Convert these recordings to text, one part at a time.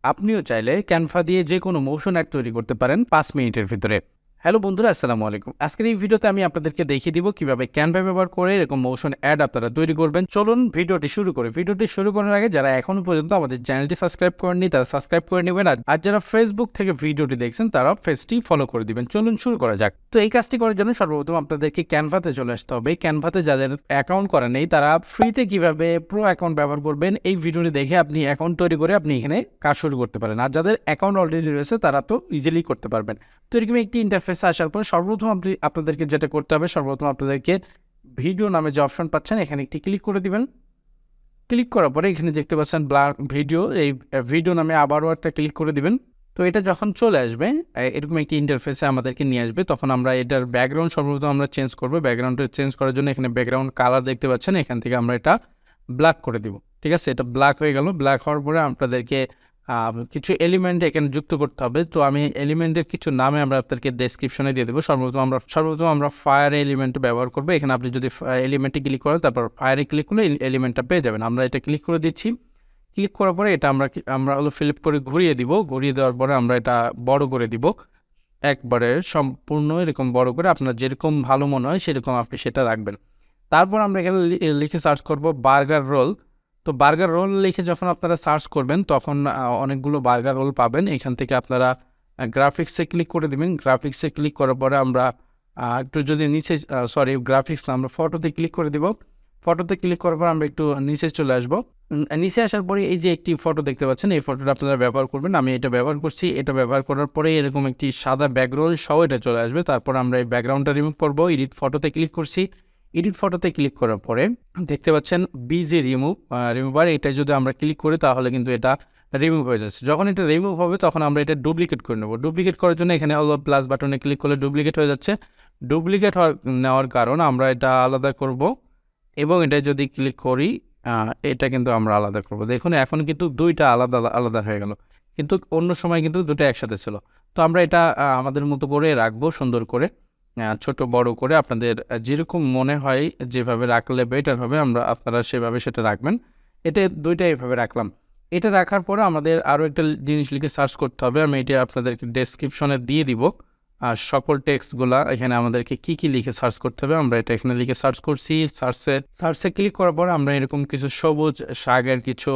আপনিও চাইলে ক্যানভা দিয়ে যে কোনো মোশন অ্যাড তৈরি করতে পারেন 5 মিনিটের ভিতরে। হ্যালো বন্ধুরা, আসসালামু আলাইকুম। আজকের এই ভিডিওতে আমি আপনাদেরকে দেখিয়ে দিব কিভাবে ক্যানভা ব্যবহার করে এরকম মোশন অ্যাড আপনারা তৈরি করবেন। চলুন ভিডিওটি শুরু করি। ভিডিওটি শুরু করার আগে যারা এখনো পর্যন্ত আমাদের চ্যানেলটি সাবস্ক্রাইব করেননি তারা সাবস্ক্রাইব করে নেবেন, আর যারা ফেসবুক থেকে ভিডিওটি দেখছেন তারা পেজটি ফলো করে দিবেন। চলুন শুরু করা যাক। তো এই কাজটি করার জন্য সর্বপ্রথম আপনাদেরকে ক্যানভাতে চলে আসতে হবে। ক্যানভাতে যাদের অ্যাকাউন্ট করা নেই তারা ফ্রিতে কিভাবে প্রো অ্যাকাউন্ট ব্যবহার করবেন এই ভিডিওটি দেখে আপনি অ্যাকাউন্ট তৈরি করে আপনি এখানে কাজ শুরু করতে পারেন। আর যাদের অ্যাকাউন্ট অলরেডি রয়েছে তারা তো ইজিলি করতে পারবেন। তো এরকম একটি ইন্টারফেসে আসার পর সর্বপ্রথম আপনাদেরকে যেটা করতে হবে, সর্বপ্রথম আপনাদেরকে ভিডিও নামে যে অপশন পাচ্ছেন এখানে একটি ক্লিক করে দিবেন। ক্লিক করার পরে এখানে দেখতে পাচ্ছেন ব্ল্যাক ভিডিও, এই ভিডিও নামে আবারও একটা ক্লিক করে দিবেন। তো এটা যখন চলে আসবে এরকম একটি ইন্টারফেসে আমাদেরকে নিয়ে আসবে, তখন আমরা এটার ব্যাকগ্রাউন্ড সর্বপ্রথম আমরা চেঞ্জ করবো। ব্যাকগ্রাউন্ডটা চেঞ্জ করার জন্য এখানে ব্যাকগ্রাউন্ড কালার দেখতে পাচ্ছেন, এখান থেকে আমরা এটা ব্ল্যাক করে দিব। ঠিক আছে, এটা ব্ল্যাক হয়ে গেল। ব্ল্যাক হওয়ার পরে আপনাদেরকে কিছু এলিমেন্ট এখানে যুক্ত করতে হবে। তো আমি এলিমেন্টের কিছু নামে আমরা আপনাদেরকে ডেসক্রিপশনে দিয়ে দেবো। সর্বপ্রথম আমরা ফায়ার এলিমেন্ট ব্যবহার করবো। এখানে আপনি যদি এলিমেন্টে ক্লিক করেন তারপর ফায়ারে ক্লিক করলে এলিমেন্টটা পেয়ে যাবেন। আমরা এটা ক্লিক করে দিচ্ছি। ক্লিক করার পরে এটা আমরা হলো ফিলিপ করে ঘুরিয়ে দিব। ঘুরিয়ে দেওয়ার পরে আমরা এটা বড় করে দিব, একবারে সম্পূর্ণ এরকম বড় করে আপনার যেরকম ভালো মনে হয় সেরকম আপনি সেটা রাখবেন। তারপর আমরা এখানে লিখে সার্চ করব বার্গার রোল। তো বার্গার রোল লিখে যখন আপনারা সার্চ করবেন তখন অনেকগুলো বার্গার রোল পাবেন। এখান থেকে আপনারা গ্রাফিক্সে ক্লিক করে দেবেন। গ্রাফিক্সে ক্লিক করার পরে আমরা একটু যদি নিচে গ্রাফিক্স না, আমরা ফটোতে ক্লিক করে দেব। ফটোতে ক্লিক করার পর আমরা একটু নিচে চলে আসব। নিচে আসার পরে এই যে একটি ফটো দেখতে পাচ্ছেন, এই ফটোটা আপনারা ব্যবহার করবেন। আমি এটা ব্যবহার করছি। এটা ব্যবহার করার পরে এরকম একটি সাদা ব্যাকগ্রাউন্ড সহ এটা চলে আসবে। তারপর আমরা এই ব্যাকগ্রাউন্ডটা রিমুভ করব। এডিট ফটোতে ক্লিক করছি। এডিট ফটোতে ক্লিক করার পরে দেখতে পাচ্ছেন বিজি রিমুভার, এটা যদি আমরা ক্লিক করি তাহলে কিন্তু এটা রিমুভ হয়ে যাচ্ছে। যখন এটা রিমুভ হবে তখন আমরা এটা ডুপ্লিকেট করে নেব। ডুপ্লিকেট করার জন্য এখানে হলো প্লাস বাটনে ক্লিক করলে ডুপ্লিকেট হয়ে যাচ্ছে। ডুপ্লিকেট নেওয়ার কারণ আমরা এটা আলাদা করব, এবং এটা যদি ক্লিক করি এটা কিন্তু আমরা আলাদা করব। দেখুন এখন কিন্তু দুইটা আলাদা আলাদা হয়ে গেল, কিন্তু অন্য সময় কিন্তু দুটো একসাথে ছিল। তো আমরা এটা আমাদের মতো করে রাখবো, সুন্দর করে ছোট বড় করে আপনাদের যেরকম মনে হয় যেভাবে রাখলে বেটার হবে আপনারা সেভাবে সেটা রাখবেন। এটা দুইটা এইভাবে রাখলাম। এটা রাখার পরে আমাদের আরও একটা জিনিস লিখে সার্চ করতে হবে। আমি এটা আপনাদেরকে ডেসক্রিপশনে দিয়ে দিব। আর সকল টেক্সটগুলা এখানে আমাদেরকে কি লিখে সার্চ করতে হবে আমরা এটা এখানে লিখে সার্চ করছি। সার্চে ক্লিক করার পর আমরা এরকম কিছু সবুজ শাকের কিছু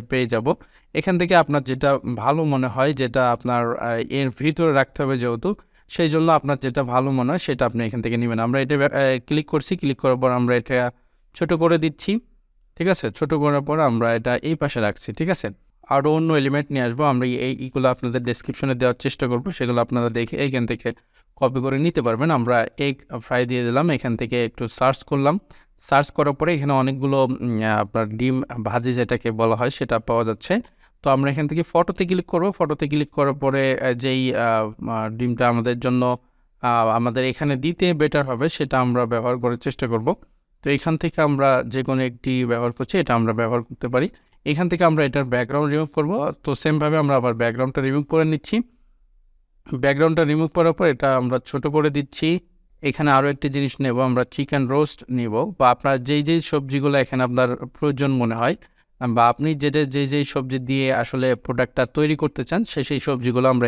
পেয়ে যাব। এখান থেকে আপনার যেটা ভালো মনে হয়, যেটা আপনার এর ভিতরে রাখতে হবে যেহেতু, সেই জন্য আপনার যেটা ভালো মনে হয় সেটা আপনি এখান থেকে নেবেন। আমরা এটা ক্লিক করছি। ক্লিক করার পর আমরা এটা ছোট করে দিচ্ছি। ঠিক আছে, ছোট করার পর আমরা এটা এই পাশে রাখছি। ঠিক আছে, আরও অন্য এলিমেন্ট নিয়ে আসবো। আমরা এইগুলো আপনাদের ডেসক্রিপশনে দেওয়ার চেষ্টা করবো, সেগুলো আপনারা দেখে এইখান থেকে কপি করে নিতে পারবেন। আমরা এগ ফ্রাই দিয়ে দিলাম, এখান থেকে একটু সার্চ করলাম। সার্চ করার পরে এখানে অনেকগুলো আপনার ডিম ভাজি যেটাকে বলা হয় সেটা পাওয়া যাচ্ছে। তো আমরা এখান থেকে ফটোতে ক্লিক করব। ফটোতে ক্লিক করার পরে যেই ডিমটা আমাদের জন্য আমাদের এখানে দিতে বেটার হবে সেটা আমরা ব্যবহার করার চেষ্টা করব। তো এখান থেকে আমরা যে কোনো একটি ব্যবহার করছি, এটা আমরা ব্যবহার করতে পারি। এখান থেকে আমরা এটার ব্যাকগ্রাউন্ড রিমুভ করব। তো সেমভাবে আমরা আবার ব্যাকগ্রাউন্ডটা রিমুভ করে নিচ্ছি। ব্যাকগ্রাউন্ডটা রিমুভ করার পর এটা আমরা ছোট করে দিচ্ছি। এখানে আরও একটি জিনিস নেব, আমরা চিকেন রোস্ট নেব, বা আপনার যেই সবজিগুলো এখানে আপনার প্রয়োজন মনে হয়, বা আপনি যেই সবজি দিয়ে আসলে প্রোডাক্টটা তৈরি করতে চান সেই সবজিগুলো আমরা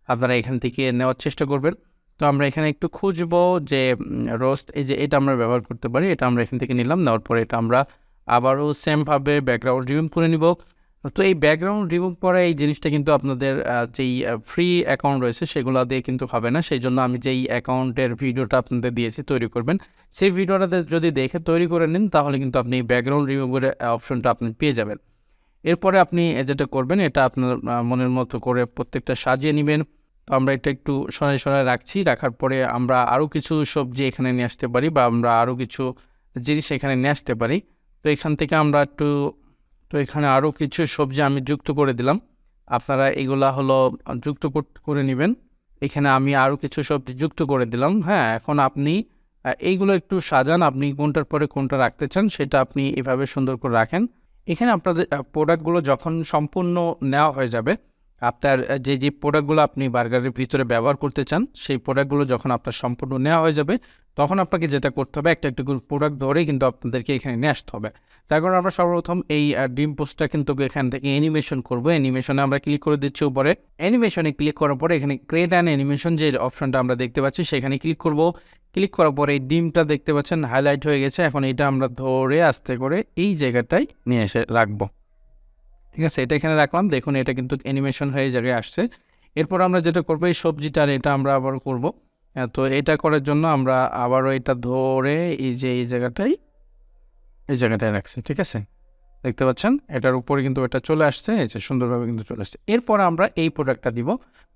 আপনারা এখান থেকে নেওয়ার চেষ্টা করবেন। তো আমরা এখানে একটু খুঁজবো যে রোস্ট, এই যে এটা আমরা ব্যবহার করতে পারি। এটা আমরা এখান থেকে নিলাম। নেওয়ার পরে এটা আমরা আবারও সেমভাবে ব্যাকগ্রাউন্ড রিমুভ করে নিব। তো এই ব্যাকগ্রাউন্ড রিমুভ করা এই জিনিসটা কিন্তু আপনাদের যেই ফ্রি অ্যাকাউন্ট রয়েছে সেগুলো দিয়ে কিন্তু হবে না। সেই জন্য আমি যেই অ্যাকাউন্টের ভিডিওটা আপনাদের দিয়েছি তৈরি করবেন, সেই ভিডিওটাতে যদি দেখে তৈরি করে নিন তাহলে কিন্তু আপনি ব্যাকগ্রাউন্ড রিমুভের অপশনটা আপনি পেয়ে যাবেন। এরপরে আপনি যেটা করবেন, এটা আপনার মনের মতো করে প্রত্যেকটা সাজিয়ে নেবেন। তো আমরা এটা একটু সরাই রাখছি। রাখার পরে আমরা আরও কিছু সবজি এখানে নিয়ে আসতে পারি, বা আমরা আরও কিছু জিনিস এখানে নিয়ে আসতে পারি। তো এখান থেকে আমরা তো এখানে আরও কিছু সবজি আমি যুক্ত করে দিলাম। আপনারা এগুলা হলো যুক্ত করে নেবেন। এখানে আমি আরও কিছু সবজি যুক্ত করে দিলাম। হ্যাঁ, এখন আপনি এইগুলো একটু সাজান, আপনি কোনটার পরে কোনটা রাখতে চান সেটা আপনি এভাবে সুন্দর করে রাখেন। এখানে আপনাদের প্রোডাক্টগুলো যখন সম্পূর্ণ নেওয়া হয়ে যাবে আপনার যে প্রোডাক্টগুলো আপনি বার্গারের ভিতরে ব্যবহার করতে চান সেই প্রোডাক্টগুলো যখন আপনার সম্পূর্ণ নেওয়া হয়ে যাবে তখন আপনাকে যেটা করতে হবে একটা একটা করে প্রোডাক্ট ধরেই কিন্তু আপনাদেরকে এখানে নিয়ে আসতে হবে। তার কারণে আমরা সর্বপ্রথম এই ডিম পোস্টটা কিন্তু এখান থেকে অ্যানিমেশন করব। অ্যানিমেশনে আমরা ক্লিক করে দিচ্ছি উপরে। অ্যানিমেশনে ক্লিক করার পরে এখানে ক্রিয়েট অ্যান অ্যানিমেশন যে অপশনটা আমরা দেখতে পাচ্ছি সেখানে ক্লিক করব। ক্লিক করার পরে এই ডিমটা দেখতে পাচ্ছেন হাইলাইট হয়ে গেছে। এখন এটা আমরা ধরে আস্তে করে এই জায়গাটায় নিয়ে এসে রাখবো। ঠিক আছে, এটা এখানে রাখলাম। দেখুন এটা কিন্তু অ্যানিমেশন হয়ে জায়গায় আসছে। এরপর আমরা যেটা করবো এই সবজিটার এটা আমরা আবার করব। তো এটা করার জন্য আমরা আবারও এটা ধরে এই যে এই জায়গাটায় রাখছি। ঠিক আছে, দেখতে পাচ্ছেন এটার উপরে কিন্তু এটা চলে আসছে, এই যে সুন্দরভাবে কিন্তু চলে আসছে। এরপর আমরা এই প্রোডাক্টটা দিব।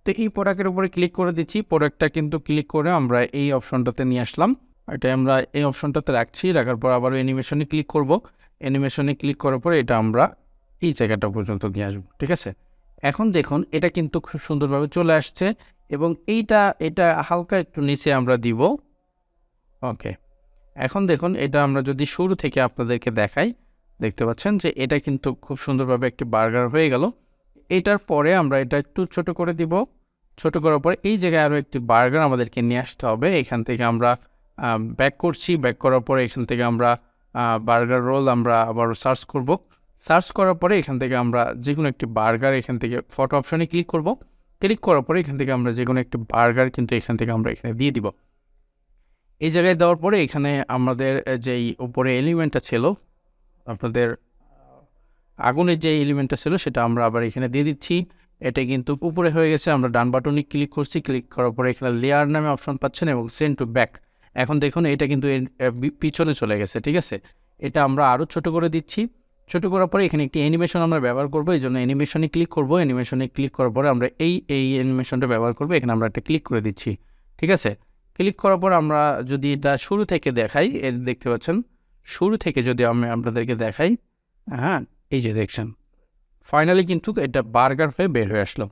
তো এই প্রোডাক্টের উপরে ক্লিক করে দিচ্ছি। প্রোডাক্টটা কিন্তু ক্লিক করে আমরা এই অপশনটাতে নিয়ে আসলাম। এটা আমরা এই অপশনটাতে রাখছি। রাখার পর আবার অ্যানিমেশনে ক্লিক করব। অ্যানিমেশনে ক্লিক করার পরে এটা আমরা এই জায়গাটা পর্যন্ত নিয়ে আসবো। ঠিক আছে, এখন দেখুন এটা কিন্তু খুব সুন্দরভাবে চলে আসছে এবং এটা হালকা একটু নিচে আমরা দিব। ওকে, এখন দেখুন এটা আমরা যদি শুরু থেকে আপনাদেরকে দেখাই, দেখতে পাচ্ছেন যে এটা কিন্তু খুব সুন্দরভাবে একটি বার্গার হয়ে গেল। এটার পরে আমরা এটা একটু ছোট করে দিব। ছোট করার পরে এই জায়গায় আরও একটি বার্গার আমাদেরকে নিয়ে আসতে হবে। এখান থেকে আমরা ব্যাক করছি। ব্যাক করার পরে এখান থেকে আমরা বার্গার রোল আমরা আবার সার্চ করব। সার্চ করার পরে এখান থেকে আমরা যে কোনো একটি বার্গার এখান থেকে ফটো অপশনে ক্লিক করব। ক্লিক করার পরে এখান থেকে আমরা যে কোনো একটি বার্গার কিন্তু এখান থেকে আমরা এখানে দিয়ে দিব। এই জায়গায় দেওয়ার পরে এখানে আমাদের যেই উপরে এলিমেন্টটা ছিল, আপনাদের আগুনের যে এলিমেন্টটা ছিল সেটা আমরা আবার এখানে দিয়ে দিচ্ছি। এটা কিন্তু উপরে হয়ে গেছে। আমরা ডান বাটনে ক্লিক করছি। ক্লিক করার পরে এখানে লেয়ার নামে অপশন পাচ্ছেন এবং সেন্ড টু ব্যাক। এখন দেখুন এটা কিন্তু পিছনে চলে গেছে। ঠিক আছে, এটা আমরা আরও ছোট করে দিচ্ছি। ছোট করার পরে এখানে একটি অ্যানিমেশন আমরা ব্যবহার করবো, এই জন্য অ্যানিমেশনে ক্লিক করব। অ্যানিমেশনে ক্লিক করার পরে আমরা এই অ্যানিমেশনটা ব্যবহার করবো। এখানে আমরা একটা ক্লিক করে দিচ্ছি। ঠিক আছে, ক্লিক করার পর আমরা যদি এটা শুরু থেকে দেখাই, দেখতে পাচ্ছেন শুরু থেকে যদি আমি আপনাদেরকে দেখাই, হ্যাঁ এই যে দেখছেন ফাইনালি কিন্তু এটা বার্গার হয়ে বের হয়ে আসলো।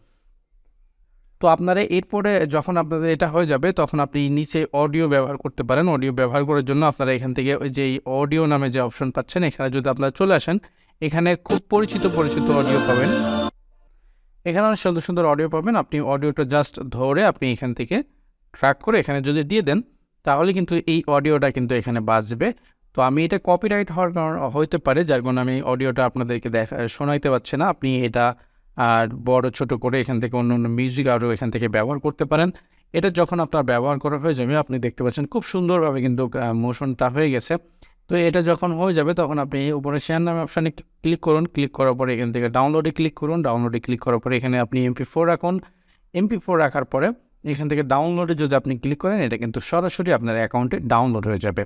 তো আপনারা এরপরে যখন আপনাদের এটা হয়ে যাবে তখন আপনি নিচে অডিও ব্যবহার করতে পারেন। অডিও ব্যবহার করার জন্য আপনারা এখান থেকে ওই যে অডিও নামে যে অপশন পাচ্ছেন এখানে যদি আপনারা চলে আসেন, এখানে খুব পরিচিত অডিও পাবেন। এখানে অনেক সুন্দর সুন্দর অডিও পাবেন। আপনি অডিওটা জাস্ট ধরে আপনি এখান থেকে ট্র্যাক করে এখানে যদি দিয়ে দেন তাহলে কিন্তু এই অডিওটা কিন্তু এখানে বাজবে। তো আমি এটা কপিরাইট হওয়ার কারণ হইতে পারে, যার কারণে আমি অডিওটা আপনাদেরকে শোনাইতে পারছি না। আপনি এটা আর বড় ছোট করে এখান থেকে অন্য মিউজিক আরও এখান থেকে ব্যবহার করতে পারেন। এটা যখন আপনার ব্যবহার করা হয়ে যাবে আপনি দেখতে পাচ্ছেন খুব সুন্দরভাবে কিন্তু মোশনটা হয়ে গেছে। তো এটা যখন হয়ে যাবে তখন আপনি উপরে শেয়ার নামে অপশানে ক্লিক করুন। ক্লিক করার পরে এখান থেকে ডাউনলোডে ক্লিক করুন। ডাউনলোডে ক্লিক করার পরে এখানে আপনি MP4 রাখুন। MP4 রাখার পরে এখান থেকে ডাউনলোডে যদি আপনি ক্লিক করেন এটা কিন্তু সরাসরি আপনার অ্যাকাউন্টে ডাউনলোড হয়ে যাবে।